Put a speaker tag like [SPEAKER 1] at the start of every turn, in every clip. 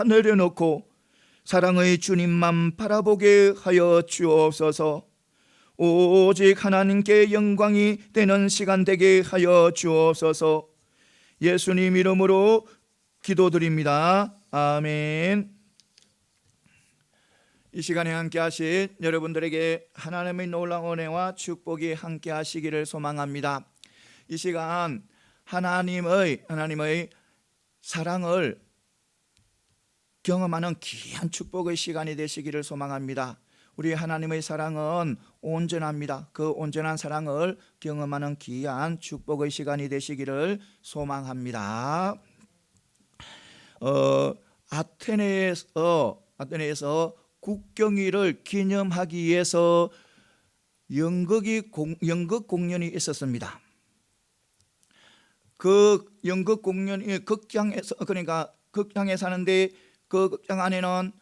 [SPEAKER 1] 내려놓고 사랑의 주님만 바라보게 하여 주옵소서. 오직 하나님께 영광이 되는 시간 되게 하여 주옵소서. 예수님 이름으로 기도드립니다. 아멘. 이 시간에 함께 하신 여러분들에게 하나님의 놀라운 은혜와 축복이 함께 하시기를 소망합니다. 이 시간 하나님의 사랑을 경험하는 귀한 축복의 시간이 되시기를 소망합니다. 우리 하나님의 사랑은 온전합니다. 그 온전한 사랑을 경험하는 귀한 축복의 시간이 되시기를 소망합니다. 아테네에서 국경일을 기념하기 위해서 연극 공연이 있었습니다. 그 연극 공연이 극장에 사는데 그 극장 안에는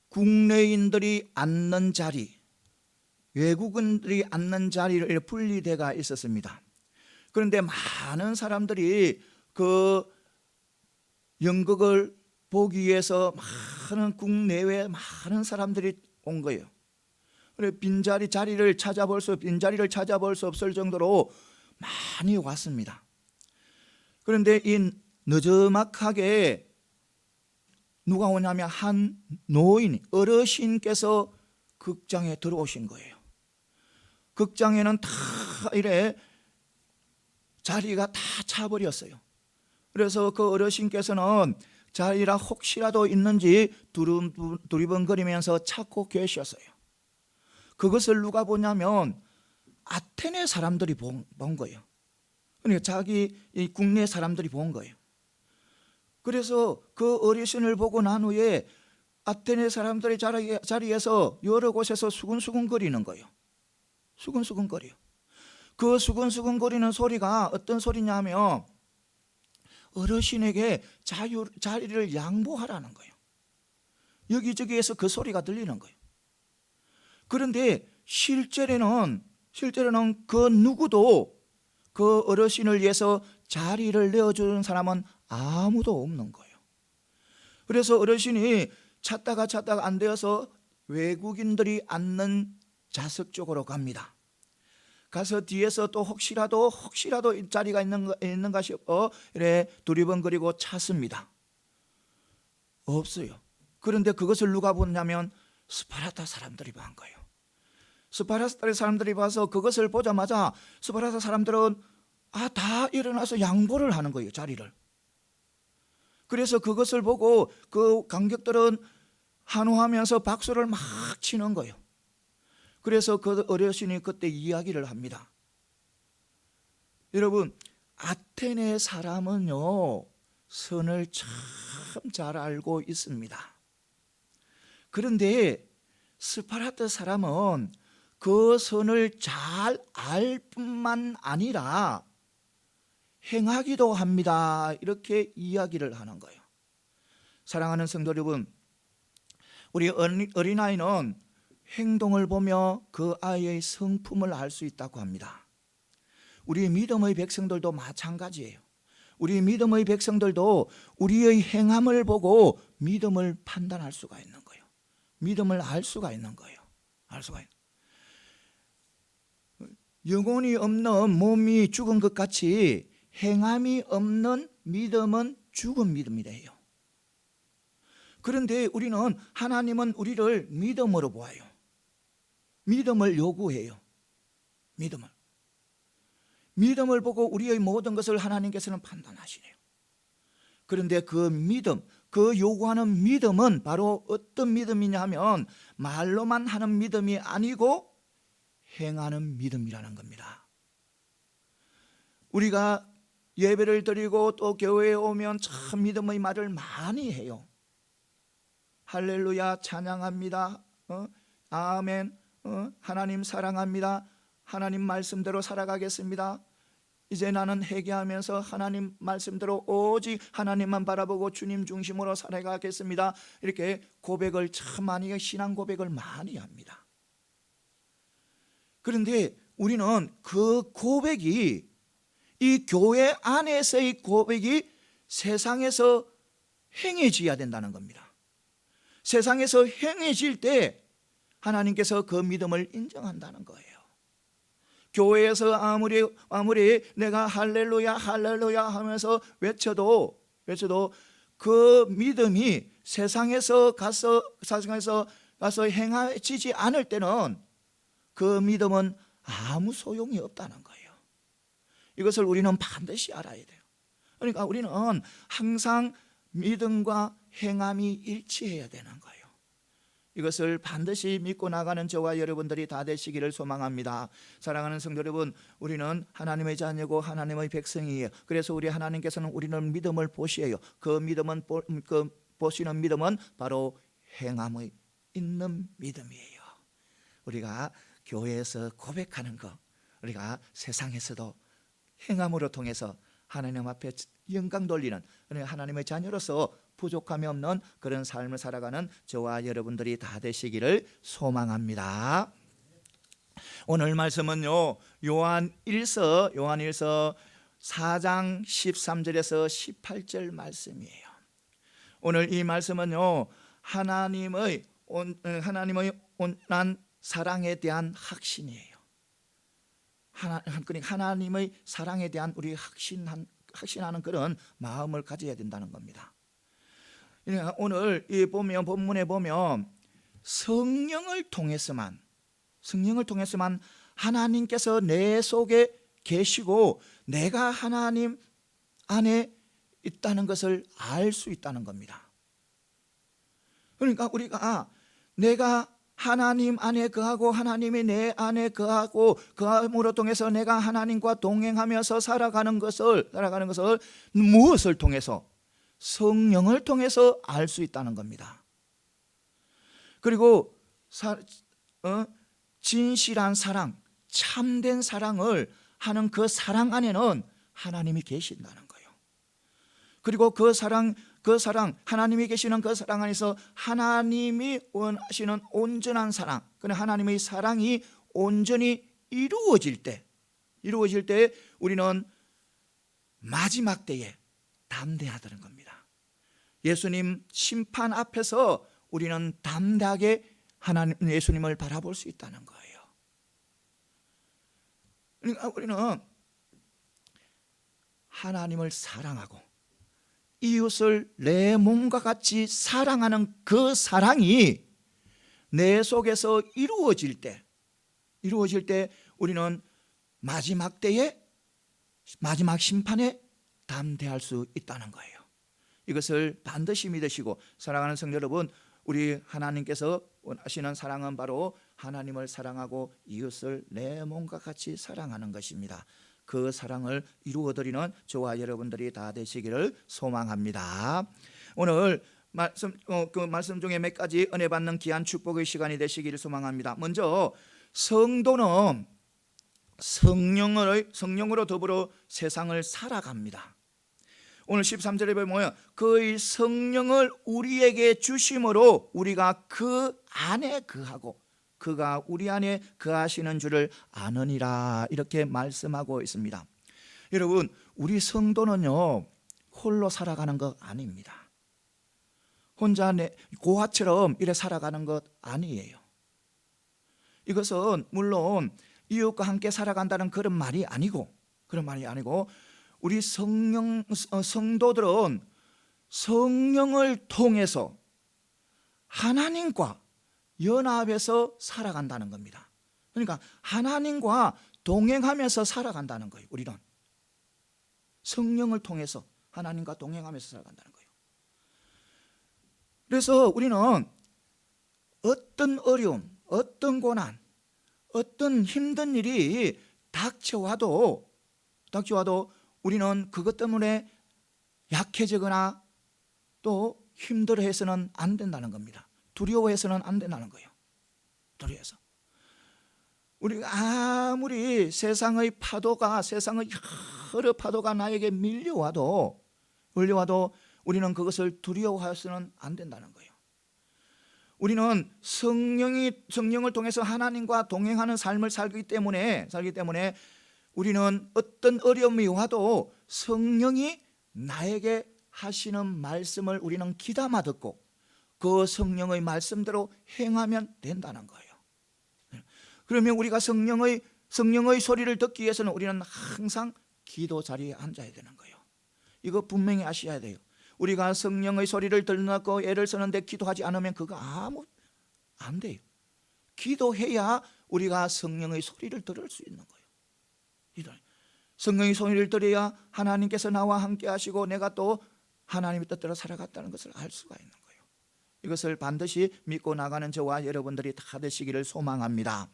[SPEAKER 1] 국내인들이 앉는 자리, 외국인들이 앉는 자리를 분리되어 있었습니다. 그런데 많은 사람들이 그 연극을 보기 위해서 많은 국내외 많은 사람들이 온 거예요. 그래 빈자리를 찾아볼 수 없을 정도로 많이 왔습니다. 그런데 이 늦지막하게 누가 오냐면 한 어르신께서 극장에 들어오신 거예요. 극장에는 다 이래 자리가 다 차버렸어요. 그래서 그 어르신께서는 자리가 혹시라도 있는지 두리번거리면서 찾고 계셨어요. 그것을 누가 보냐면 아테네 사람들이 본 거예요. 그러니까 자기 국내 사람들이 본 거예요. 그래서 그 어르신을 보고 난 후에 아테네 사람들이 자리에서 여러 곳에서 수근수근거리는 거예요. 수근수근거려요. 그 수근수근거리는 소리가 어떤 소리냐면 어르신에게 자리를 양보하라는 거예요. 여기저기에서 그 소리가 들리는 거예요. 그런데 실제로는 그 누구도 그 어르신을 위해서 자리를 내어주는 사람은 아무도 없는 거예요. 그래서 어르신이 찾다가 안 되어서 외국인들이 앉는 좌석 쪽으로 갑니다. 가서 뒤에서 또 혹시라도 자리가 있는가 싶어 이래 두리번거리고 찾습니다. 없어요. 그런데 그것을 누가 보냐면 스파르타 사람들이 본 거예요. 스파르타 사람들이 봐서 그것을 보자마자 스파르타 사람들은 다 일어나서 양보를 하는 거예요. 자리를. 그래서 그것을 보고 그 관객들은 환호하면서 박수를 막 치는 거예요. 그래서 그 어르신이 그때 이야기를 합니다. 여러분, 아테네 사람은요 선을 참 잘 알고 있습니다. 그런데 스파르타 사람은 그 선을 잘 알 뿐만 아니라 행하기도 합니다. 이렇게 이야기를 하는 거예요. 사랑하는 성도 여러분, 우리 어린아이는 행동을 보며 그 아이의 성품을 알 수 있다고 합니다. 우리 믿음의 백성들도 마찬가지예요. 우리 믿음의 백성들도 우리의 행함을 보고 믿음을 판단할 수가 있는 거예요. 믿음을 알 수가 있는 거예요. 영혼이 없는 몸이 죽은 것 같이 행함이 없는 믿음은 죽은 믿음이래요. 그런데 하나님은 우리를 믿음으로 보아요. 믿음을 요구해요. 믿음을 보고 우리의 모든 것을 하나님께서는 판단하시네요. 그런데 그 요구하는 믿음은 바로 어떤 믿음이냐 하면 말로만 하는 믿음이 아니고 행하는 믿음이라는 겁니다. 우리가 예배를 드리고 또 교회에 오면 참 믿음의 말을 많이 해요. 할렐루야 찬양합니다. 아멘. 하나님 사랑합니다. 하나님 말씀대로 살아가겠습니다. 이제 나는 회개하면서 하나님 말씀대로 오직 하나님만 바라보고 주님 중심으로 살아가겠습니다. 이렇게 고백을 참 많이 신앙 고백을 많이 합니다. 그런데 우리는 그 고백이 이 교회 안에서의 고백이 세상에서 행해져야 된다는 겁니다. 세상에서 행해질 때 하나님께서 그 믿음을 인정한다는 거예요. 교회에서 아무리 내가 할렐루야 할렐루야 하면서 외쳐도 그 믿음이 세상에서 가서 행해지지 않을 때는 그 믿음은 아무 소용이 없다는 거예요. 이것을 우리는 반드시 알아야 돼요. 그러니까 우리는 항상 믿음과 행함이 일치해야 되는 거예요. 이것을 반드시 믿고 나가는 저와 여러분들이 다 되시기를 소망합니다. 사랑하는 성도 여러분, 우리는 하나님의 자녀고 하나님의 백성이에요. 그래서 우리 하나님께서는 우리는 믿음을 보시에요. 그 보시는 믿음은 바로 행함의 있는 믿음이에요. 우리가 교회에서 고백하는 것, 우리가 세상에서도 행함으로 통해서 하나님 앞에 영광 돌리는 하나님의 자녀로서 부족함이 없는 그런 삶을 살아가는 저와 여러분들이 다 되시기를 소망합니다. 오늘 말씀은요, 요한일서 4장 13절에서 18절 말씀이에요. 오늘 이 말씀은요, 하나님의 온전한 사랑에 대한 확신이에요. 하나님의 사랑에 대한 우리 확신하는 그런 마음을 가져야 된다는 겁니다. 오늘 이 본문에 보면 성령을 통해서만 하나님께서 내 속에 계시고 내가 하나님 안에 있다는 것을 알 수 있다는 겁니다. 그러니까 우리가 내가 하나님 안에 거하고 하나님이 내 안에 거하고 거함으로 통해서 내가 하나님과 동행하면서 살아가는 것을 무엇을 통해서? 성령을 통해서 알 수 있다는 겁니다. 그리고 진실한 사랑, 참된 사랑을 하는 그 사랑 안에는 하나님이 계신다는 거예요. 그리고 그 사랑 하나님이 계시는 그 사랑 안에서 하나님이 원하시는 온전한 사랑, 하나님의 사랑이 온전히 이루어질 때 우리는 마지막 때에 담대하다는 겁니다. 예수님 심판 앞에서 우리는 담대하게 예수님을 바라볼 수 있다는 거예요. 그러니까 우리는 하나님을 사랑하고 이웃을 내 몸과 같이 사랑하는 그 사랑이 내 속에서 이루어질 때 우리는 마지막 심판에 담대할 수 있다는 거예요. 이것을 반드시 믿으시고, 사랑하는 성도 여러분, 우리 하나님께서 원하시는 사랑은 바로 하나님을 사랑하고 이웃을 내 몸과 같이 사랑하는 것입니다. 그 사랑을 이루어드리는 저와 여러분들이 다 되시기를 소망합니다. 오늘 말씀 중에 몇 가지 은혜 받는 귀한 축복의 시간이 되시기를 소망합니다. 먼저 성도는 성령으로 더불어 세상을 살아갑니다. 오늘 13절에 보면 그의 성령을 우리에게 주심으로 우리가 그 안에 거하고 그가 우리 안에 거하시는 줄을 아느니라, 이렇게 말씀하고 있습니다. 여러분, 우리 성도는요 홀로 살아가는 것 아닙니다. 혼자 고아처럼 이래 살아가는 것 아니에요. 이것은 물론 이웃과 함께 살아간다는 그런 말이 아니고 우리 성도들은 성령을 통해서 하나님과 연합해서 살아간다는 겁니다. 그러니까 하나님과 동행하면서 살아간다는 거예요. 우리는 성령을 통해서 하나님과 동행하면서 살아간다는 거예요. 그래서 우리는 어떤 어려움, 어떤 고난, 어떤 힘든 일이 닥쳐와도 우리는 그것 때문에 약해지거나 또 힘들어해서는 안 된다는 겁니다. 두려워해서는 안 된다는 거예요. 두려워해서 우리가 아무리 세상의 여러 파도가 나에게 밀려와도 우리는 그것을 두려워해서는 안 된다는 거예요. 우리는 성령을 통해서 하나님과 동행하는 삶을 살기 때문에 우리는 어떤 어려움이 와도 성령이 나에게 하시는 말씀을 우리는 귀담아 듣고 그 성령의 말씀대로 행하면 된다는 거예요. 그러면 우리가 성령의 소리를 듣기 위해서는 우리는 항상 기도 자리에 앉아야 되는 거예요. 이거 분명히 아셔야 돼요. 우리가 성령의 소리를 들려놓고 애를 쓰는데 기도하지 않으면 그거 아무 안 돼요. 기도해야 우리가 성령의 소리를 들을 수 있는 거예요. 성령의 소리를 들어야 하나님께서 나와 함께 하시고 내가 또 하나님의 뜻대로 살아갔다는 것을 알 수가 있는 거예요. 이것을 반드시 믿고 나가는 저와 여러분들이 다 되시기를 소망합니다.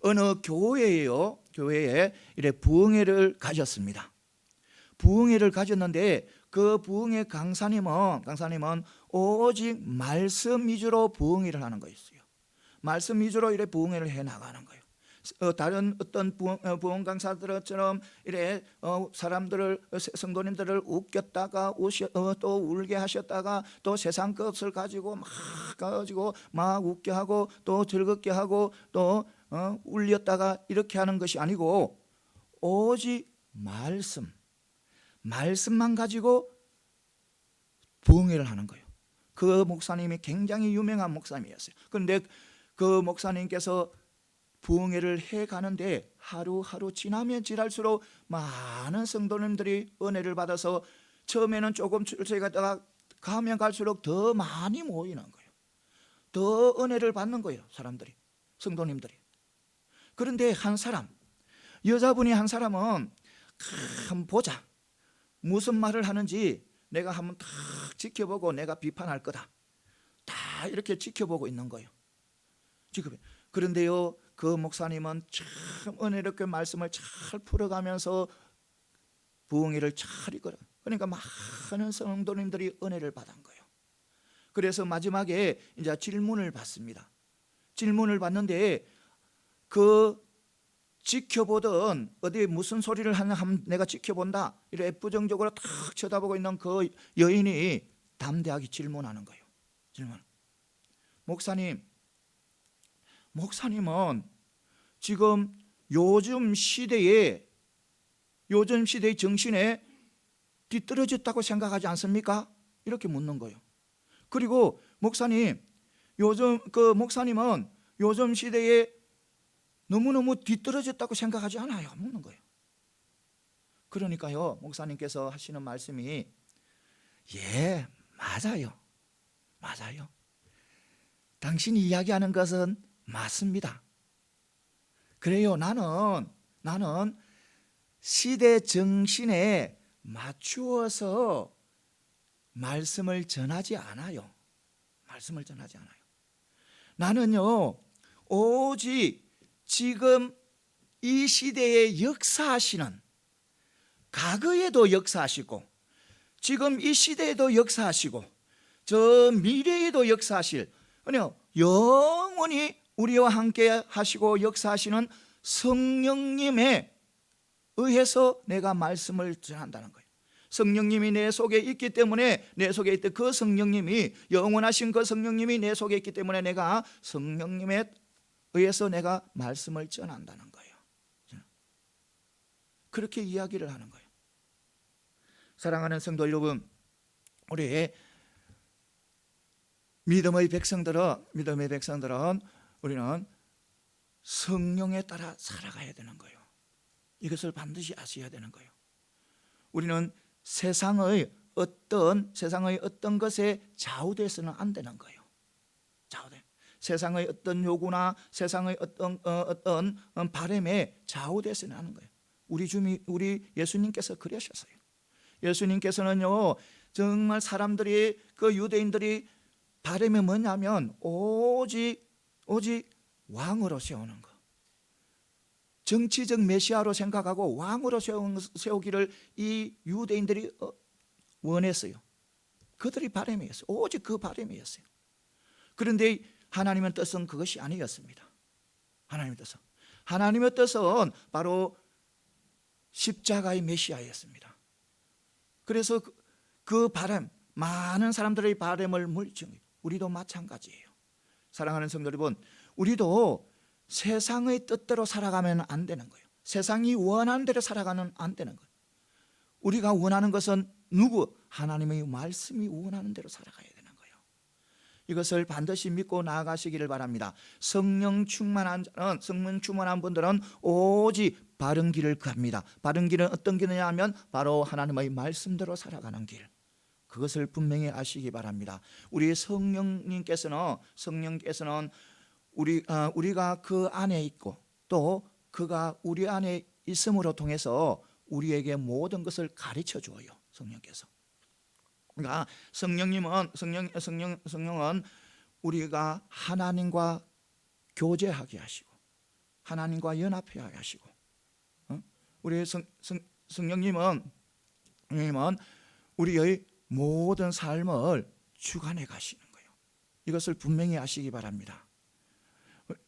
[SPEAKER 1] 어느 교회에 이래 부흥회를 가졌습니다. 부흥회를 가졌는데 그 부흥회 강사님은 오직 말씀 위주로 부흥회를 하는 거였어요. 말씀 위주로 이래 부흥회를 해 나가는 거예요. 다른 어떤 부흥 강사들처럼 이래 사람들을 성도님들을 웃겼다가 또 울게 하셨다가 또 세상 것을 가지고 막 웃게 하고 또 즐겁게 하고 또 울렸다가 이렇게 하는 것이 아니고 오직 말씀만 가지고 부흥회를 하는 거예요. 그 목사님이 굉장히 유명한 목사님이었어요. 그런데 그 목사님께서 부흥회를 해 가는데 하루하루 지나면 지날수록 많은 성도님들이 은혜를 받아서 처음에는 조금 출세가 가면 갈수록 더 많이 모이는 거예요. 더 은혜를 받는 거예요. 사람들이, 성도님들이. 그런데 여자분이 한 사람은 한번 보자, 무슨 말을 하는지 내가 한번 딱 지켜보고 내가 비판할 거다, 다 이렇게 지켜보고 있는 거예요. 그런데요, 그 목사님은 참 은혜롭게 말씀을 잘 풀어가면서 부흥회를 잘 이끌어요. 그러니까 많은 성도님들이 은혜를 받은 거예요. 그래서 마지막에 이제 질문을 받습니다. 질문을 받는데 그 지켜보던 어디 무슨 소리를 하나 내가 지켜본다, 이렇게 부정적으로 탁 쳐다보고 있는 그 여인이 담대하게 질문하는 거예요. 목사님은 지금 요즘 시대의 정신에 뒤떨어졌다고 생각하지 않습니까? 이렇게 묻는 거예요. 그리고 목사님은 요즘 시대에 너무너무 뒤떨어졌다고 생각하지 않아요? 묻는 거예요. 그러니까요, 목사님께서 하시는 말씀이 맞아요. 당신이 이야기하는 것은 맞습니다. 그래요, 나는 시대 정신에 맞추어서 말씀을 전하지 않아요. 나는요, 오직 지금 이 시대에 역사하시는, 과거에도 역사하시고 지금 이 시대에도 역사하시고 저 미래에도 역사하실, 영원히 우리와 함께 하시고 역사하시는 성령님에 의해서 내가 말씀을 전한다는 거예요. 성령님이 내 속에 있기 때문에, 내 속에 있던 그 성령님이, 영원하신 그 성령님이 내 속에 있기 때문에 내가 성령님에 의해서 내가 말씀을 전한다는 거예요. 그렇게 이야기를 하는 거예요. 사랑하는 성도 여러분, 우리 믿음의 백성들은 우리는 성령에 따라 살아가야 되는 거예요. 이것을 반드시 아셔야 되는 거예요. 우리는 세상의 어떤 것에 좌우돼서는 안 되는 거예요. 세상의 어떤 요구나 세상의 어떤 바람에 좌우돼서는 안 하는 거예요. 우리 예수님께서 그러셨어요. 예수님께서는요, 정말 사람들이, 그 유대인들이 바람이 뭐냐면 오직 왕으로 세우는 거, 정치적 메시아로 생각하고 왕으로 세우기를 이 유대인들이 원했어요. 그들이 바람이었어요. 오직 그 바람이었어요. 그런데 하나님의 뜻은 그것이 아니었습니다. 하나님의 뜻은 바로 십자가의 메시아였습니다. 그래서 그 바람, 많은 사람들의 바람을 물증해요. 우리도 마찬가지예요. 사랑하는 성도 여러분, 우리도 세상의 뜻대로 살아가면 안 되는 거예요. 세상이 원하는 대로 살아가면 안 되는 거예요. 우리가 원하는 것은 하나님의 말씀이 원하는 대로 살아가야 되는 거예요. 이것을 반드시 믿고 나아가시기를 바랍니다. 성령 충만한 분들은 오직 바른 길을 갑니다. 바른 길은 어떤 길이냐 하면 바로 하나님의 말씀대로 살아가는 길. 그것을 분명히 아시기 바랍니다. 우리 성령님께서는 우리가 그 안에 있고 또 그가 우리 안에 있음으로 통해서 우리에게 모든 것을 가르쳐 주어요. 성령께서. 그러니까 성령은 우리가 하나님과 교제하게 하시고 하나님과 연합하게 하시고, 우리 성령님은 우리의 모든 삶을 주관해 가시는 거예요. 이것을 분명히 아시기 바랍니다.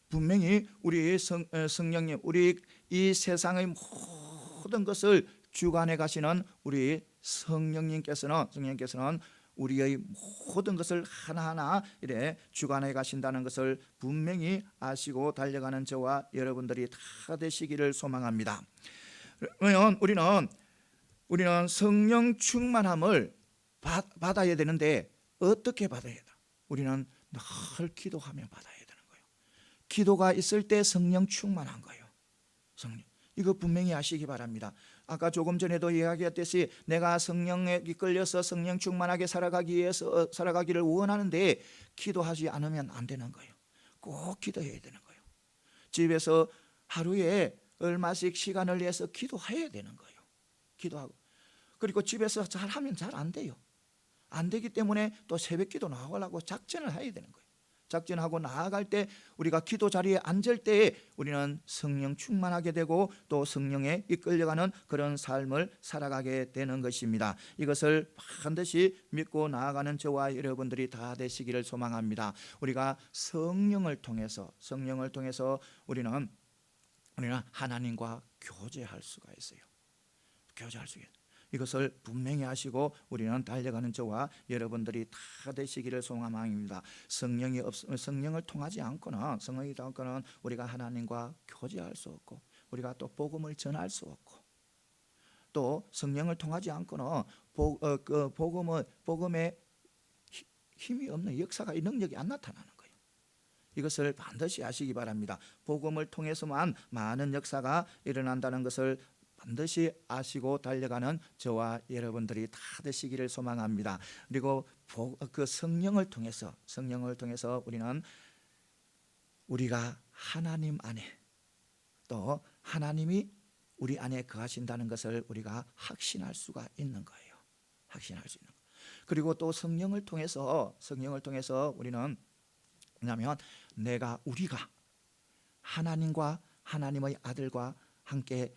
[SPEAKER 1] 분명히 우리 성령님, 우리 이 세상의 모든 것을 주관해 가시는 우리 성령님께서는 우리의 모든 것을 하나하나 이래 주관해 가신다는 것을 분명히 아시고 달려가는 저와 여러분들이 다 되시기를 소망합니다. 그러면 우리는 성령 충만함을 받아야 되는데 어떻게 받아야 되나? 우리는 늘 기도하며 받아야 되는 거예요. 기도가 있을 때 성령 충만한 거예요. 성령. 이거 분명히 아시기 바랍니다. 아까 조금 전에도 이야기했듯이 내가 성령에 이끌려서 성령 충만하게 살아가기를 원하는데 기도하지 않으면 안 되는 거예요. 꼭 기도해야 되는 거예요. 집에서 하루에 얼마씩 시간을 내서 기도해야 되는 거예요. 기도하고. 그리고 집에서 잘하면 잘 안 돼요. 안 되기 때문에 또 새벽기도 나가려고 작전을 해야 되는 거예요. 작전하고 나아갈 때 우리가 기도 자리에 앉을 때 우리는 성령 충만하게 되고 또 성령에 이끌려가는 그런 삶을 살아가게 되는 것입니다. 이것을 반드시 믿고 나아가는 저와 여러분들이 다 되시기를 소망합니다. 우리가 성령을 통해서 우리는 하나님과 교제할 수가 있어요. 교제할 수가 있어요. 이것을 분명히 하시고 우리는 달려가는 저와 여러분들이 다 되시기를 소망합니다. 성령을 통하지 않고는 우리가 하나님과 교제할 수 없고 우리가 또 복음을 전할 수 없고 또 성령을 통하지 않고는 복음에 힘이 없는 역사가 이 능력이 안 나타나는 거예요. 이것을 반드시 아시기 바랍니다. 복음을 통해서만 많은 역사가 일어난다는 것을 반드시 아시고 달려가는 저와 여러분들이 다 되시기를 소망합니다. 그리고 그 성령을 통해서 우리가 하나님 안에 또 하나님이 우리 안에 거하신다는 것을 우리가 확신할 수가 있는 거예요. 확신할 수 있는 거. 그리고 또 성령을 통해서 우리는 뭐냐면 우리가 하나님과 하나님의 아들과 함께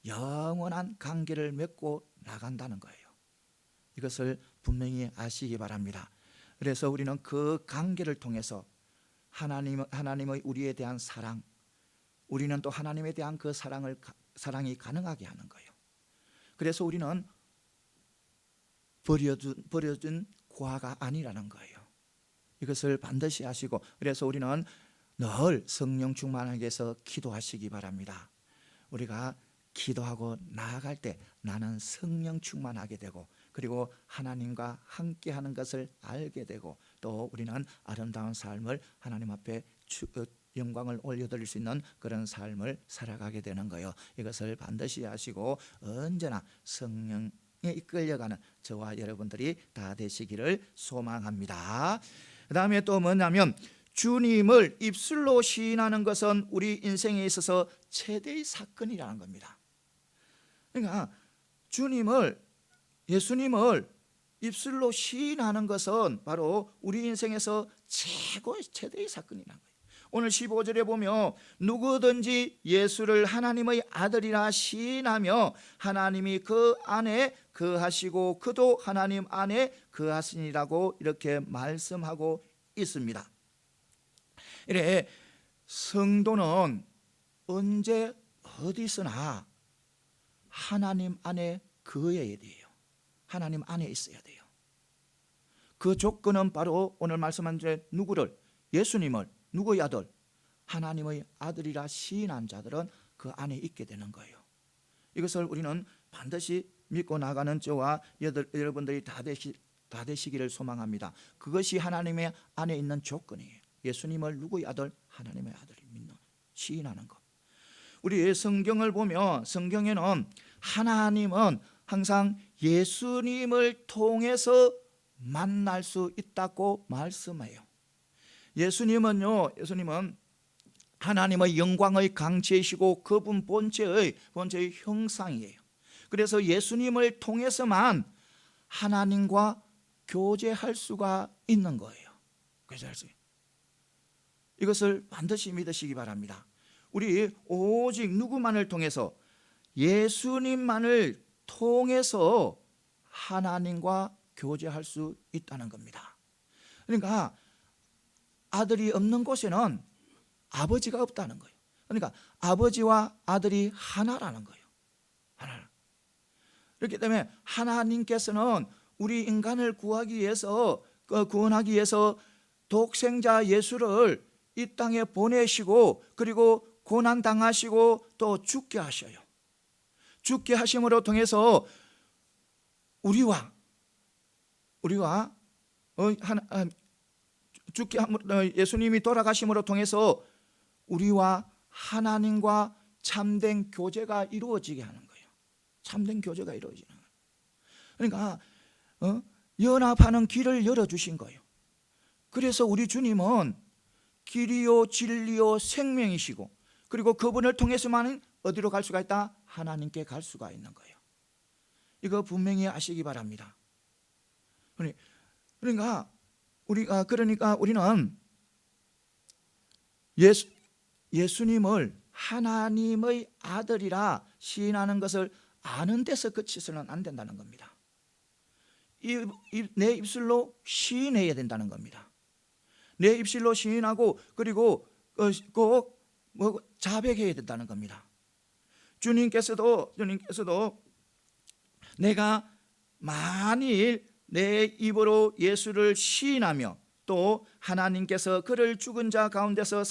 [SPEAKER 1] 영원한 관계를 맺고 나간다는 거예요. 이것을 분명히 아시기 바랍니다. 그래서 우리는 그 관계를 통해서 하나님의 우리에 대한 사랑, 우리는 또 하나님에 대한 그 사랑이 가능하게 하는 거예요. 그래서 우리는 버려준 고아가 아니라는 거예요. 이것을 반드시 아시고, 그래서 우리는 늘 성령 충만하게 해서 기도하시기 바랍니다. 우리가 기도하고 나아갈 때 나는 성령 충만하게 되고 그리고 하나님과 함께하는 것을 알게 되고 또 우리는 아름다운 삶을 하나님 앞에 영광을 올려드릴 수 있는 그런 삶을 살아가게 되는 거예요. 이것을 반드시 아시고 언제나 성령에 이끌려가는 저와 여러분들이 다 되시기를 소망합니다. 그 다음에 또 뭐냐면 주님을 입술로 시인하는 것은 우리 인생에 있어서 최대의 사건이라는 겁니다. 그러니까 예수님을 입술로 시인하는 것은 바로 우리 인생에서 최대의 사건이라는 거예요. 오늘 15절에 보면 누구든지 예수를 하나님의 아들이라 시인하며 하나님이 그 안에 거하시고 그도 하나님 안에 거하시니라고 이렇게 말씀하고 있습니다. 이래 성도는 언제 어디서나 하나님 안에 거해야 돼요. 하나님 안에 있어야 돼요. 그 조건은 바로 오늘 말씀한 예수님을 누구의 아들? 하나님의 아들이라 시인한 자들은 그 안에 있게 되는 거예요. 이것을 우리는 반드시 믿고 나가는 저와 여러분들이 다 되시기를 소망합니다. 그것이 하나님의 안에 있는 조건이에요. 예수님을 누구의 아들? 하나님의 아들이 믿는, 시인하는 것. 우리 성경을 보면 성경에는 하나님은 항상 예수님을 통해서 만날 수 있다고 말씀해요. 예수님은 하나님의 영광의 강체이시고 그분 본체의 형상이에요. 그래서 예수님을 통해서만 하나님과 교제할 수가 있는 거예요. 그래서 이것을 반드시 믿으시기 바랍니다. 우리 오직 누구만을 통해서? 예수님만을 통해서 하나님과 교제할 수 있다는 겁니다. 그러니까 아들이 없는 곳에는 아버지가 없다는 거예요. 그러니까 아버지와 아들이 하나라는 거예요. 하나. 그렇기 때문에 하나님께서는 우리 인간을 구원하기 위해서 독생자 예수를 이 땅에 보내시고 그리고 고난 당하시고 또 죽게 하셔요. 죽게 하심으로 통해서 우리와 예수님이 돌아가심으로 통해서 우리와 하나님과 참된 교제가 이루어지게 하는 거예요. 참된 교제가 이루어지는 거예요. 그러니까 연합하는 길을 열어주신 거예요. 그래서 우리 주님은 길이요 진리요 생명이시고 그리고 그분을 통해서만 어디로 갈 수가 있다? 하나님께 갈 수가 있는 거예요. 이거 분명히 아시기 바랍니다. 그러니까 우리는 예수님을 하나님의 아들이라 시인하는 것을 아는 데서 그치서는 안 된다는 겁니다. 내 입술로 시인해야 된다는 겁니다. 내 입술로 시인하고 그리고 꼭 자백해야 된다는 겁니다. 주님께서도 내가 만일 내 입으로 예수를 시인하며 또 하나님께서 그를 죽은 자 가운데서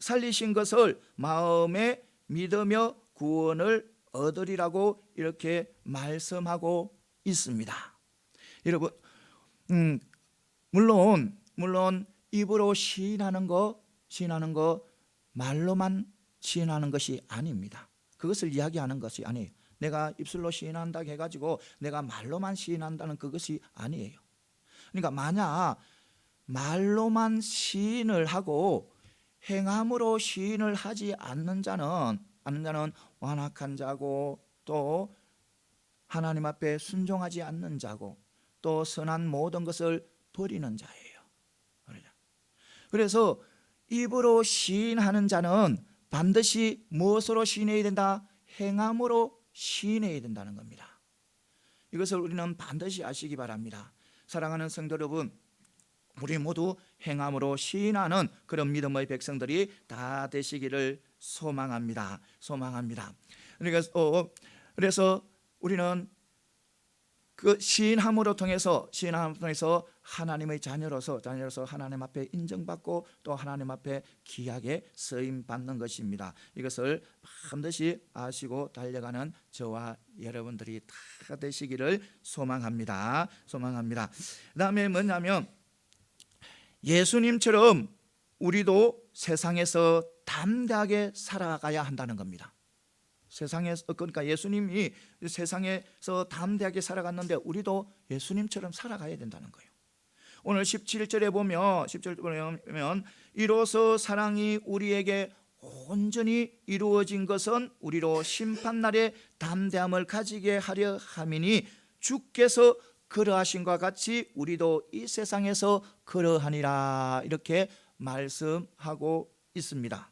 [SPEAKER 1] 살리신 것을 마음에 믿으며 구원을 얻으리라고 이렇게 말씀하고 있습니다. 여러분, 물론 입으로 시인하는 거 말로만 시인하는 것이 아닙니다. 그것을 이야기하는 것이 아니에요. 내가 입술로 시인한다 해가지고 내가 말로만 시인한다는 그것이 아니에요. 그러니까 만약 말로만 시인을 하고 행함으로 시인을 하지 않는 자는 완악한 자고 또 하나님 앞에 순종하지 않는 자고 또 선한 모든 것을 버리는 자예요. 그래서 입으로 시인하는 자는 반드시 무엇으로 시인해야 된다? 행함으로 시인해야 된다는 겁니다. 이것을 우리는 반드시 아시기 바랍니다. 사랑하는 성도 여러분, 우리 모두 행함으로 시인하는 그런 믿음의 백성들이 다 되시기를 소망합니다. 그래서 우리는 그 시인함으로 통해서 하나님의 자녀로서 하나님 앞에 인정받고 또 하나님 앞에 귀하게 쓰임 받는 것입니다. 이것을 반드시 아시고 달려가는 저와 여러분들이 다 되시기를 소망합니다. 그다음에 뭐냐면 예수님처럼 우리도 세상에서 담대하게 살아가야 한다는 겁니다. 그러니까 예수님이 세상에서 담대하게 살아갔는데 우리도 예수님처럼 살아가야 된다는 거예요. 오늘 17절에 보면 이로써 사랑이 우리에게 온전히 이루어진 것은 우리로 심판날에 담대함을 가지게 하려 함이니 주께서 그러하신과 같이 우리도 이 세상에서 그러하니라 이렇게 말씀하고 있습니다.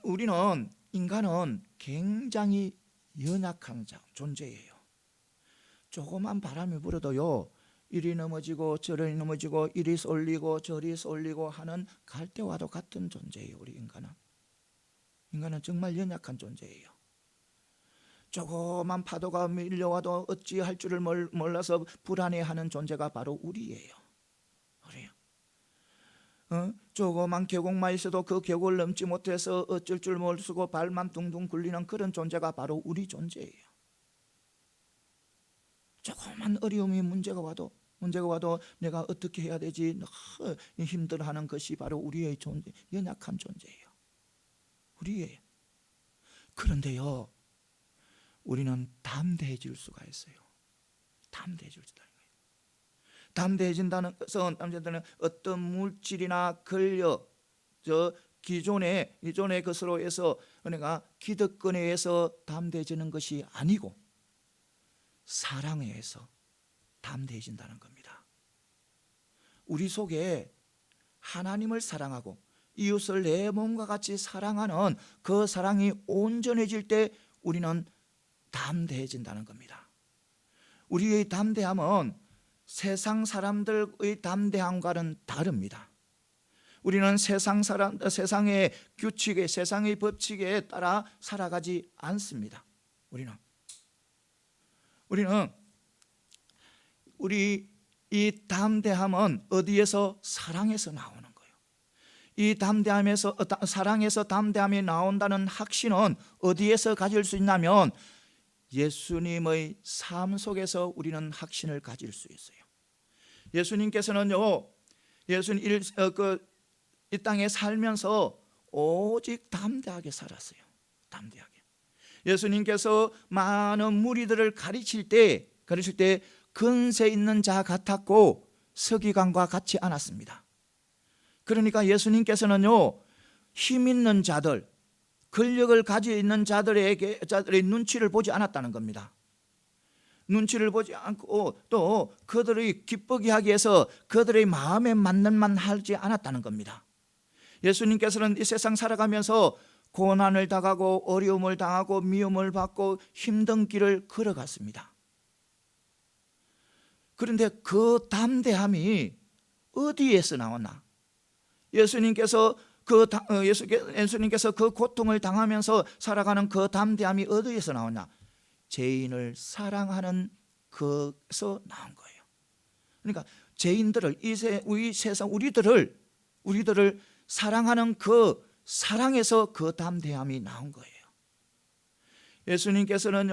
[SPEAKER 1] 우리는 인간은 굉장히 연약한 존재예요. 조그만 바람이 불어도요 이리 넘어지고 저리 넘어지고 이리 쏠리고 저리 쏠리고 하는 갈대와도 같은 존재예요. 우리 인간은 정말 연약한 존재예요. 조그만 파도가 밀려와도 어찌할 줄을 몰라서 불안해하는 존재가 바로 우리예요. 조그만 계곡만 있어도 그 계곡을 넘지 못해서 어쩔 줄 모르고 발만 둥둥 굴리는 그런 존재가 바로 우리 존재예요. 조그만 어려움이 문제가 와도 내가 어떻게 해야 되지 힘들어하는 것이 바로 우리의 존재, 연약한 존재예요. 우리의. 그런데요, 우리는 담대해질 수가 있어요. 담대해질 수가 있어요. 담대해진다는 것은 어떤 물질이나 권력, 기존의 것으로 해서 내가 기득권에 의해서 담대해지는 것이 아니고 사랑에 의해서 담대해진다는 겁니다. 우리 속에 하나님을 사랑하고 이웃을 내 몸과 같이 사랑하는 그 사랑이 온전해질 때 우리는 담대해진다는 겁니다. 우리의 담대함은 세상 사람들의 담대함과는 다릅니다. 우리는 세상의 규칙에, 세상의 법칙에 따라 살아가지 않습니다. 우리 이 담대함은 어디에서? 사랑에서 나오는 거예요. 이 담대함에서, 사랑에서 담대함이 나온다는 확신은 어디에서 가질 수 있냐면 예수님의 삶 속에서 우리는 확신을 가질 수 있어요. 예수님께서는요, 이 땅에 살면서 오직 담대하게 살았어요. 담대하게. 예수님께서 많은 무리들을 가르칠 때 근세 있는 자 같았고 서기관과 같지 않았습니다. 그러니까 예수님께서는요, 힘 있는 자들, 권력을 가지고 있는 자들의 눈치를 보지 않았다는 겁니다. 눈치를 보지 않고 또 그들의 기쁘게 하기 위해서 그들의 마음에 맞는 만 하지 않았다는 겁니다. 예수님께서는 이 세상 살아가면서 고난을 당하고 어려움을 당하고 미움을 받고 힘든 길을 걸어갔습니다. 그런데 그 담대함이 어디에서 나왔나? 예수님께서 그 고통을 당하면서 살아가는 그 담대함이 어디에서 나왔냐? 죄인을 사랑하는 것에서 나온 거예요. 그러니까 죄인들을, 이 세상 우리들을 사랑하는 그 사랑에서 그 담대함이 나온 거예요. 예수님께서는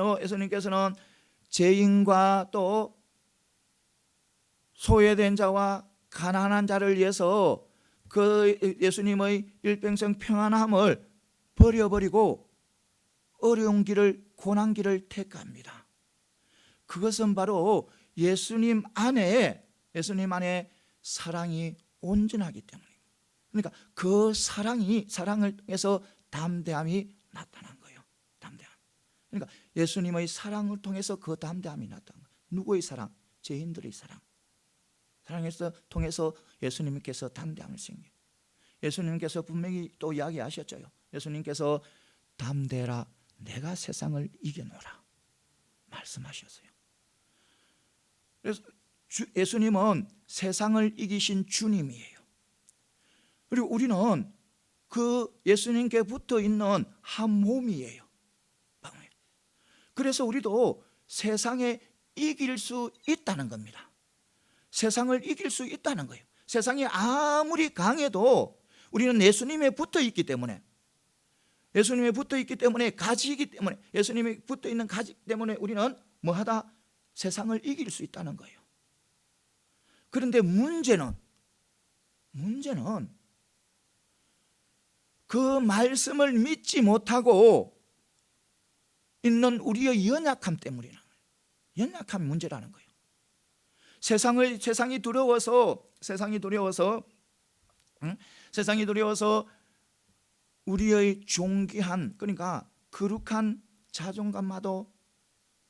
[SPEAKER 1] 죄인과 또 소외된 자와 가난한 자를 위해서 그 예수님의 일평생 평안함을 버려버리고 어려운 길을, 고난 길을 택합니다. 그것은 바로 예수님 안에 사랑이 온전하기 때문입니다. 그러니까 그 사랑을 통해서 담대함이 나타난 거예요. 담대함. 그러니까 예수님의 사랑을 통해서 그 담대함이 나타난 거예요. 누구의 사랑? 죄인들의 사랑. 사랑에서 통해서 예수님께서 담대함을 생겨요. 예수님께서 분명히 또 이야기하셨죠. 예수님께서 담대라, 내가 세상을 이겨노라 말씀하셨어요. 그래서 예수님은 세상을 이기신 주님이에요. 그리고 우리는 그 예수님께 붙어 있는 한 몸이에요. 그래서 우리도 세상에 이길 수 있다는 겁니다. 세상을 이길 수 있다는 거예요. 세상이 아무리 강해도 우리는 예수님에 붙어 있기 때문에, 가지이기 때문에, 예수님이 붙어 있는 가지 때문에 우리는 뭐하다? 세상을 이길 수 있다는 거예요. 그런데 문제는 그 말씀을 믿지 못하고 있는 우리의 연약함 때문이라는 거예요. 연약함이 문제라는 거예요. 세상이 두려워서 우리의 존귀한, 그러니까 거룩한 자존감마도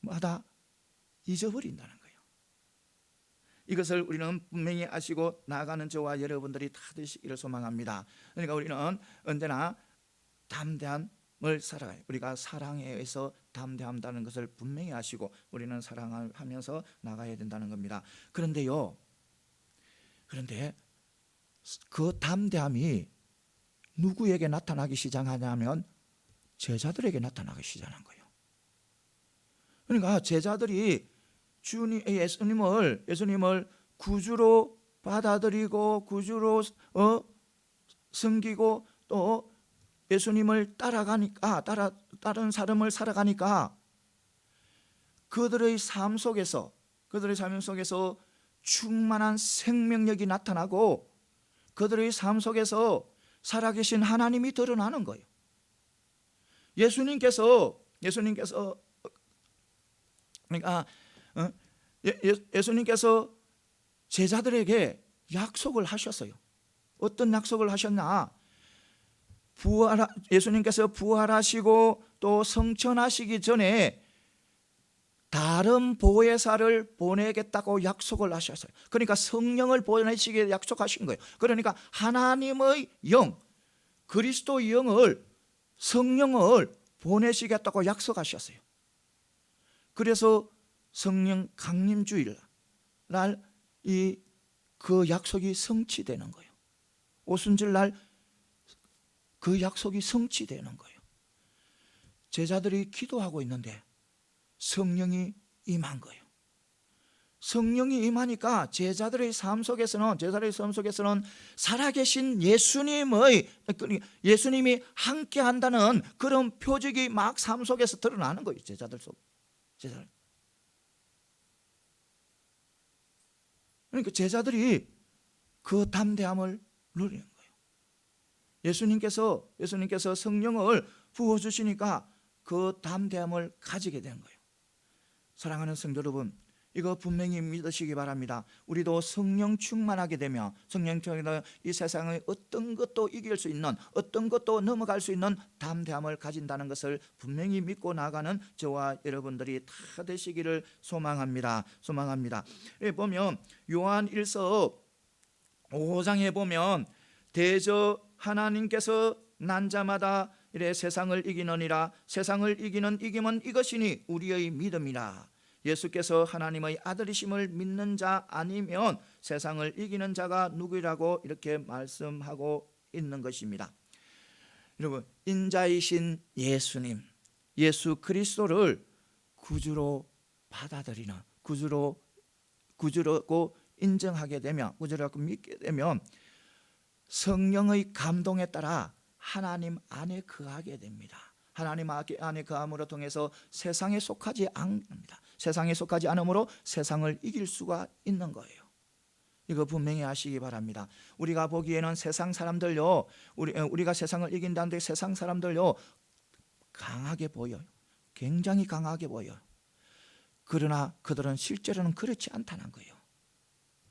[SPEAKER 1] 뭐하다? 잊어버린다는 거예요. 이것을 우리는 분명히 아시고 나아가는 저와 여러분들이 다 되시기를 소망합니다. 그러니까 우리는 언제나 담대함을 살아가요. 우리가 사랑에 의해서 담대한다는 것을 분명히 아시고 우리는 사랑을 하면서 나가야 된다는 겁니다. 그런데 그 담대함이 누구에게 나타나기 시작하냐면 제자들에게 나타나기 시작한 거예요. 그러니까 제자들이 예수님을 구주로 받아들이고 구주로 섬기고 또 예수님을 따라가니까 다른 삶을 살아가니까 그들의 삶 속에서 충만한 생명력이 나타나고 그들의 삶 속에서 살아계신 하나님이 드러나는 거예요. 예수님께서 그러니까 예수님께서 제자들에게 약속을 하셨어요. 어떤 약속을 하셨나? 예수님께서 부활하시고 또 성천하시기 전에 다른 보혜사를 보내겠다고 약속을 하셨어요. 그러니까 성령을 보내시기에 약속하신 거예요. 그러니까 하나님의 영, 그리스도의 영을, 성령을 보내시겠다고 약속하셨어요. 그래서 성령 강림주일 날 그 약속이 성취되는 거예요. 오순절 날 그 약속이 성취되는 거예요. 제자들이 기도하고 있는데 성령이 임한 거예요. 성령이 임하니까 제자들의 삶 속에서는 살아계신 예수님이 함께 한다는 그런 표적이 막 삶 속에서 드러나는 거예요. 제자들. 그러니까 제자들이 그 담대함을 누리는 거예요. 예수님께서 성령을 부어주시니까 그 담대함을 가지게 된 거예요. 사랑하는 성도 여러분, 이거 분명히 믿으시기 바랍니다. 우리도 성령 충만하게 되면 이 세상의 어떤 것도 이길 수 있는, 어떤 것도 넘어갈 수 있는 담대함을 가진다는 것을 분명히 믿고 나가는 저와 여러분들이 다 되시기를 소망합니다. 보면 요한 1서 5장에 보면 대저 하나님께서 난 자마다 이래 세상을 이기느니라. 세상을 이기는 이김은 이것이니 우리의 믿음이라. 예수께서 하나님의 아들이심을 믿는 자 아니면 세상을 이기는 자가 누구라고 이렇게 말씀하고 있는 것입니다. 여러분, 인자이신 예수님, 예수 그리스도를 구주로 받아들이는, 구주라고 인정하게 되면, 구주라고 믿게 되면 성령의 감동에 따라 하나님 안에 거하게 됩니다. 하나님 안에 거함으로 통해서 세상에 속하지 않습니다. 세상에 속하지 않으므로 세상을 이길 수가 있는 거예요. 이거 분명히 아시기 바랍니다. 우리가 보기에는 세상 사람들요, 우리가 세상을 이긴다는데 세상 사람들요 강하게 보여요. 굉장히 강하게 보여요. 그러나 그들은 실제로는 그렇지 않다는 거예요.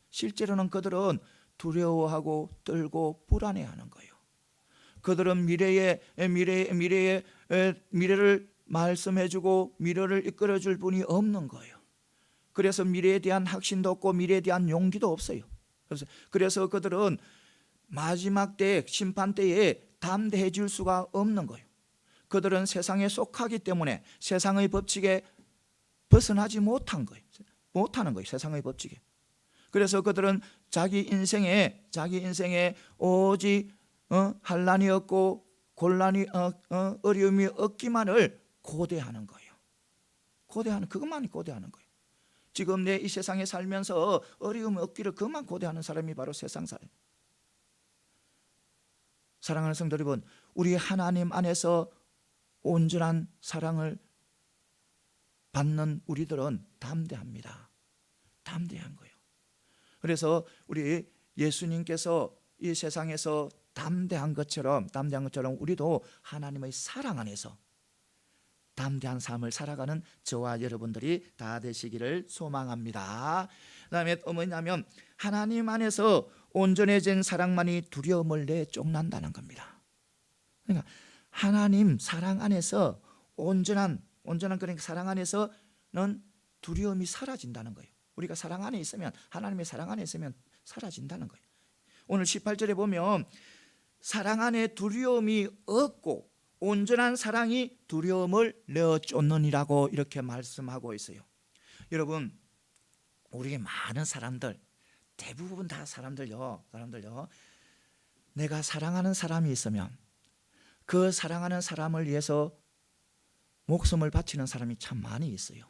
[SPEAKER 1] 실제로는 그들은 두려워하고 떨고 불안해하는 거예요. 그들은 미래를 말씀해주고 미래를 이끌어줄 분이 없는 거예요. 그래서 미래에 대한 확신도 없고 미래에 대한 용기도 없어요. 그래서 그들은 마지막 때, 심판 때에 담대해질 수가 없는 거예요. 그들은 세상에 속하기 때문에 세상의 법칙에 벗어나지 못하는 거예요. 세상의 법칙에. 그래서 그들은 자기 인생에 오직 환난이 없고 곤란이 어려움이 없기만을 고대하는 거예요. 그것만이 고대하는 거예요. 지금 내 이 세상에 살면서 어려움이 없기를 그것만 고대하는 사람이 바로 세상 사람. 사랑하는 성도 여러분, 우리 하나님 안에서 온전한 사랑을 받는 우리들은 담대합니다. 담대한 거예요. 그래서 우리 예수님께서 이 세상에서 담대한 것처럼 우리도 하나님의 사랑 안에서 담대한 삶을 살아가는 저와 여러분들이 다 되시기를 소망합니다. 그다음에 뭐냐면 하나님 안에서 온전해진 사랑만이 두려움을 내쫓는다는 겁니다. 그러니까 하나님 사랑 안에서 온전한 그러니까 사랑 안에서는 두려움이 사라진다는 거예요. 우리가 사랑 안에 있으면, 하나님의 사랑 안에 있으면 사라진다는 거예요. 오늘 18절에 보면 사랑 안에 두려움이 없고 온전한 사랑이 두려움을 내쫓느니라고 이렇게 말씀하고 있어요. 여러분, 우리 많은 사람들, 대부분 다 사람들요, 내가 사랑하는 사람이 있으면 그 사랑하는 사람을 위해서 목숨을 바치는 사람이 참 많이 있어요.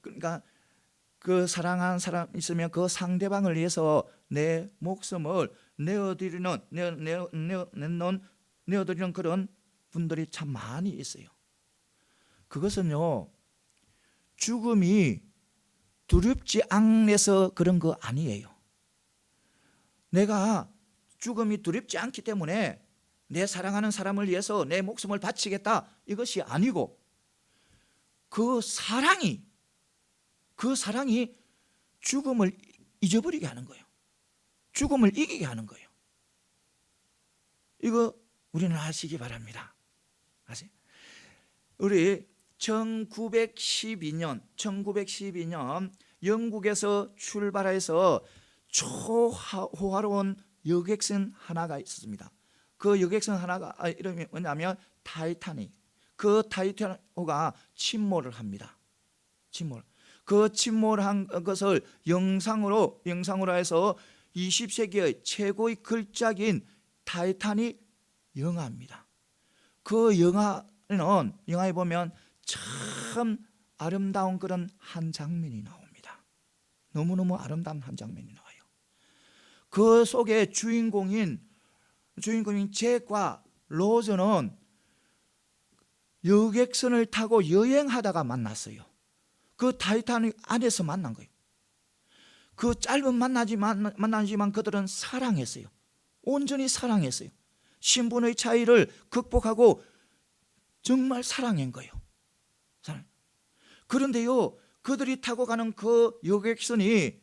[SPEAKER 1] 그러니까 그 사랑하는 사람 있으면 그 상대방을 위해서 내 목숨을 내어드리는 그런 분들이 참 많이 있어요. 그것은요, 죽음이 두렵지 않아서 그런 거 아니에요. 내가 죽음이 두렵지 않기 때문에 내 사랑하는 사람을 위해서 내 목숨을 바치겠다, 이것이 아니고 그 사랑이 죽음을 잊어버리게 하는 거예요. 죽음을 이기게 하는 거예요. 이거 우리는 아시기 바랍니다. 아세요? 우리 1912년 영국에서 출발해서 초호화로운 여객선 하나가 있었습니다. 그 여객선 하나가 이름이 뭐냐면 타이타닉. 그 타이타닉호가 침몰을 합니다. 그 침몰한 것을 영상으로 해서 20세기의 최고의 걸작인 타이타닉 영화입니다. 그 영화에 보면 참 아름다운 그런 한 장면이 나옵니다. 너무너무 아름다운 한 장면이 나와요. 그 속에 주인공인 잭과 로즈는 여객선을 타고 여행하다가 만났어요. 그 타이타닉 안에서 만난 거예요. 그 짧은 만나지만 그들은 사랑했어요. 온전히 사랑했어요. 신분의 차이를 극복하고 정말 사랑한 거예요. 그런데요, 그들이 타고 가는 그 여객선이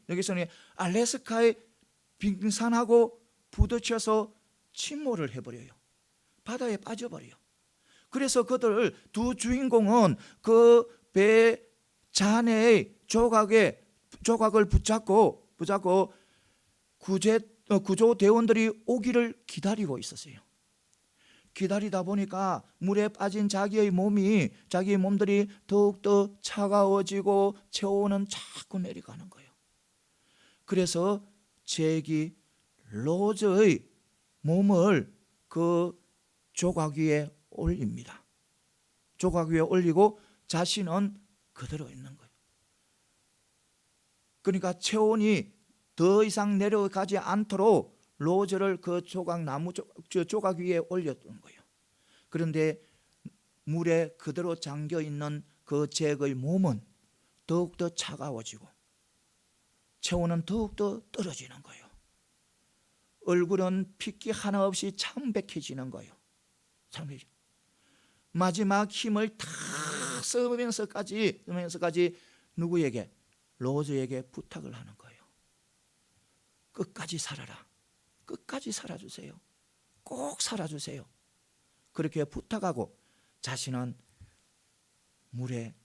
[SPEAKER 1] 알래스카의 빙산하고 부딪혀서 침몰을 해버려요. 바다에 빠져버려요. 그래서 그들 두 주인공은 그 배 잔해의 조각을 붙잡고 구조대원들이 오기를 기다리고 있었어요. 기다리다 보니까 물에 빠진 자기의 몸들이 더욱더 차가워지고 체온은 자꾸 내려가는 거예요. 그래서 잭이 로즈의 몸을 그 조각 위에 올립니다. 조각 위에 올리고 자신은 그대로 있는 거예요. 그러니까 체온이 더 이상 내려가지 않도록 로즈를 그 조각 위에 올렸던 거예요. 그런데 물에 그대로 잠겨 있는 그 잭의 몸은 더욱더 차가워지고 체온은 더욱더 떨어지는 거예요. 얼굴은 핏기 하나 없이 창백해지는 거예요. 마지막 힘을 다 쓰면서까지 누구에게? 로즈에게 부탁을 하는 거예요. 끝까지 살아라. 끝까지 살아주세요. 꼭 살아주세요. 그렇게 부탁하고 자신은 물에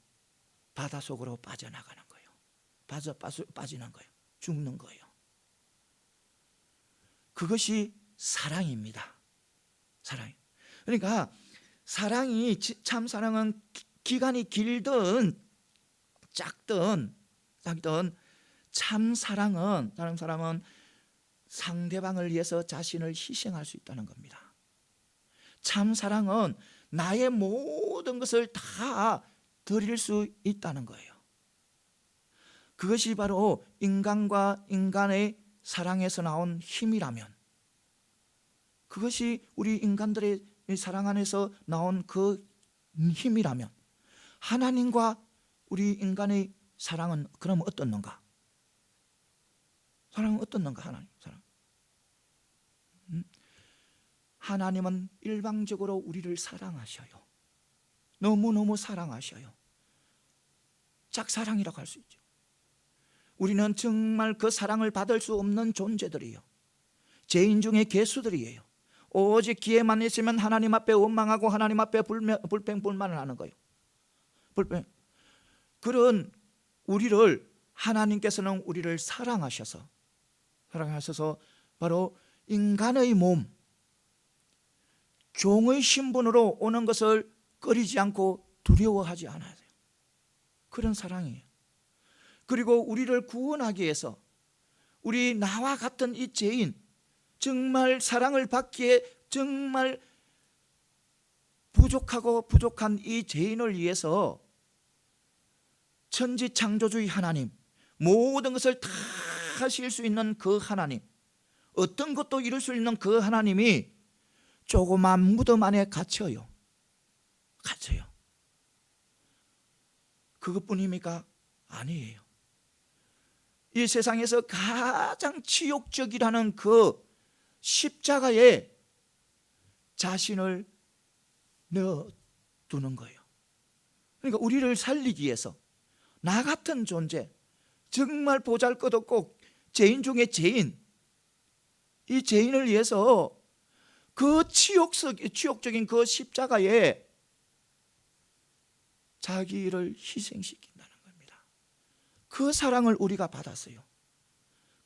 [SPEAKER 1] 바닷속으로 빠져나가는 거예요. 빠지는 거예요. 죽는 거예요. 그것이 사랑입니다. 사랑. 그러니까 참 사랑은 기간이 길든 작든 참 사랑은 상대방을 위해서 자신을 희생할 수 있다는 겁니다. 참 사랑은 나의 모든 것을 다 드릴 수 있다는 거예요. 그것이 바로 인간과 인간의 사랑에서 나온 힘이라면, 그것이 우리 인간들의 사랑 안에서 나온 그 힘이라면, 하나님과 우리 인간의 사랑은 그럼 어떻는가? 사랑은 어떻는가? 하나님 사랑. 하나님은 일방적으로 우리를 사랑하셔요. 너무너무 사랑하셔요. 짝사랑이라고 할 수 있죠. 우리는 정말 그 사랑을 받을 수 없는 존재들이에요. 죄인 중에 괴수들이에요. 오직 기회만 있으면 하나님 앞에 원망하고 하나님 앞에 불평불만을 하는 거예요. 그런 우리를 하나님께서는 우리를 사랑하셔서 바로 인간의 몸, 종의 신분으로 오는 것을 꺼리지 않고 두려워하지 않아요. 그런 사랑이에요. 그리고 우리를 구원하기 위해서 우리 나와 같은 이 죄인, 정말 사랑을 받기에 정말 부족한 이 죄인을 위해서 천지창조주의 하나님, 모든 것을 다 하실 수 있는 그 하나님, 어떤 것도 이룰 수 있는 그 하나님이 조그만 무덤 안에 갇혀요. 그것뿐입니까? 아니에요. 이 세상에서 가장 치욕적이라는 그 십자가에 자신을 넣어두는 거예요. 그러니까 우리를 살리기 위해서 나 같은 존재, 정말 보잘것없고 죄인 중에 죄인, 이 죄인을 위해서 그 치욕적인 그 십자가에 자기를 희생시킨다는 겁니다. 그 사랑을 우리가 받았어요.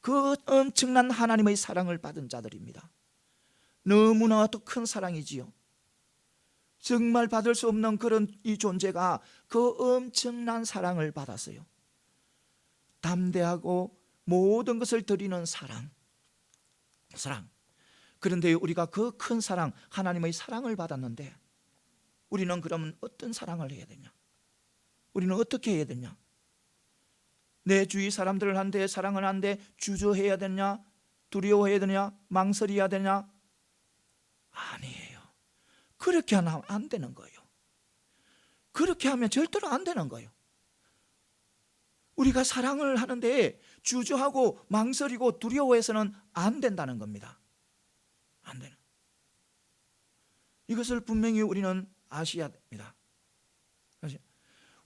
[SPEAKER 1] 그 엄청난 하나님의 사랑을 받은 자들입니다. 너무나도 큰 사랑이지요. 정말 받을 수 없는 그런 이 존재가 그 엄청난 사랑을 받았어요. 담대하고 모든 것을 드리는 사랑. 그런데 우리가 그 큰 사랑, 하나님의 사랑을 받았는데 우리는 그러면 어떤 사랑을 해야 되냐? 우리는 어떻게 해야 되냐? 내 주위 사람들을 한데 사랑을 하는데 주저해야 되냐? 두려워해야 되냐? 망설여야 되냐? 아니에요. 그렇게 하면 안 되는 거예요. 그렇게 하면 절대로 안 되는 거예요. 우리가 사랑을 하는데 주저하고 망설이고 두려워해서는 안 된다는 겁니다. 안 되는. 이것을 분명히 우리는 아셔야 됩니다.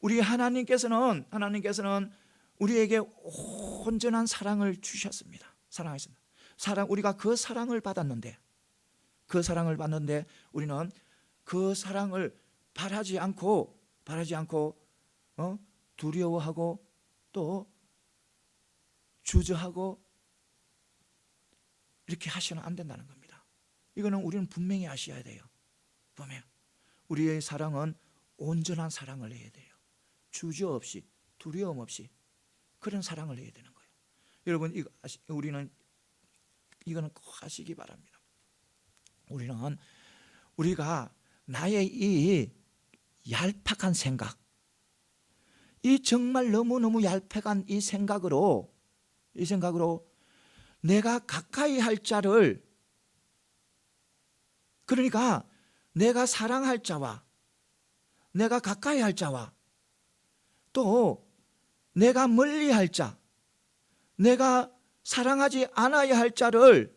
[SPEAKER 1] 우리 하나님께서는 우리에게 온전한 사랑을 주셨습니다. 사랑하셨습니다. 우리가 그 사랑을 받았는데 우리는 그 사랑을 바라지 않고 두려워하고 또 주저하고 이렇게 하시면 안 된다는 겁니다. 이거는 우리는 분명히 아셔야 돼요. 보면 우리의 사랑은 온전한 사랑을 해야 돼요. 주저 없이 두려움 없이 그런 사랑을 해야 되는 거예요. 여러분 우리는 이거는 꼭 하시기 바랍니다. 우리가 나의 이 얄팍한 생각, 이 정말 너무너무 얄팍한 이 생각으로 내가 가까이 할 자를, 그러니까 내가 사랑할 자와 내가 가까이 할 자와 또 내가 멀리 할 자, 내가 사랑하지 않아야 할 자를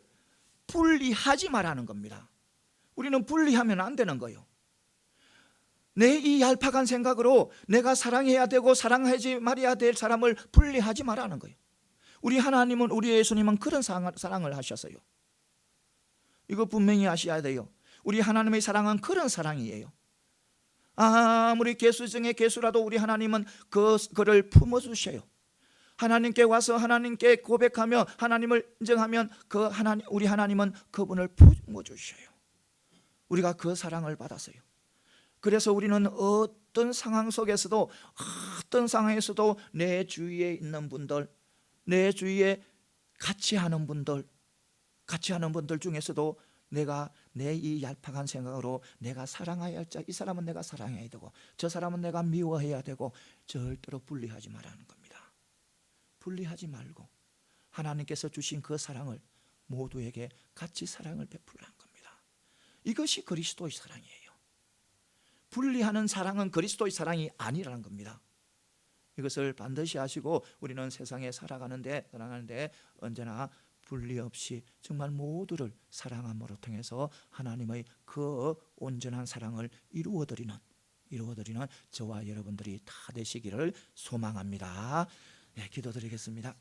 [SPEAKER 1] 분리하지 말라는 겁니다. 우리는 분리하면 안 되는 거예요. 내 이 얄팍한 생각으로 내가 사랑해야 되고 사랑하지 말아야 될 사람을 분리하지 말라는 거예요. 우리 하나님은, 우리 예수님은 그런 사랑을 하셨어요. 이거 분명히 아셔야 돼요. 우리 하나님의 사랑은 그런 사랑이에요. 아무리 개수 중에 개수라도 우리 하나님은 그를 품어주셔요. 하나님께 와서 하나님께 고백하며 하나님을 인정하면 우리 하나님은 그분을 품어주셔요. 우리가 그 사랑을 받았어요. 그래서 우리는 어떤 상황 속에서도, 내 주위에 있는 분들, 내 주위에 같이 하는 분들 중에서도 내가 내 이 얄팍한 생각으로 내가 사랑해야 할 자, 이 사람은 내가 사랑해야 되고 저 사람은 내가 미워해야 되고 절대로 분리하지 말라는 겁니다. 분리하지 말고 하나님께서 주신 그 사랑을 모두에게 같이 사랑을 베풀라는 겁니다. 이것이 그리스도의 사랑이에요. 분리하는 사랑은 그리스도의 사랑이 아니라는 겁니다. 이것을 반드시 아시고 우리는 세상에 살아가는데 언제나 분리 없이 정말 모두를 사랑함으로 통해서 하나님의 그 온전한 사랑을 이루어드리는 저와 여러분들이 다 되시기를 소망합니다. 네, 기도드리겠습니다.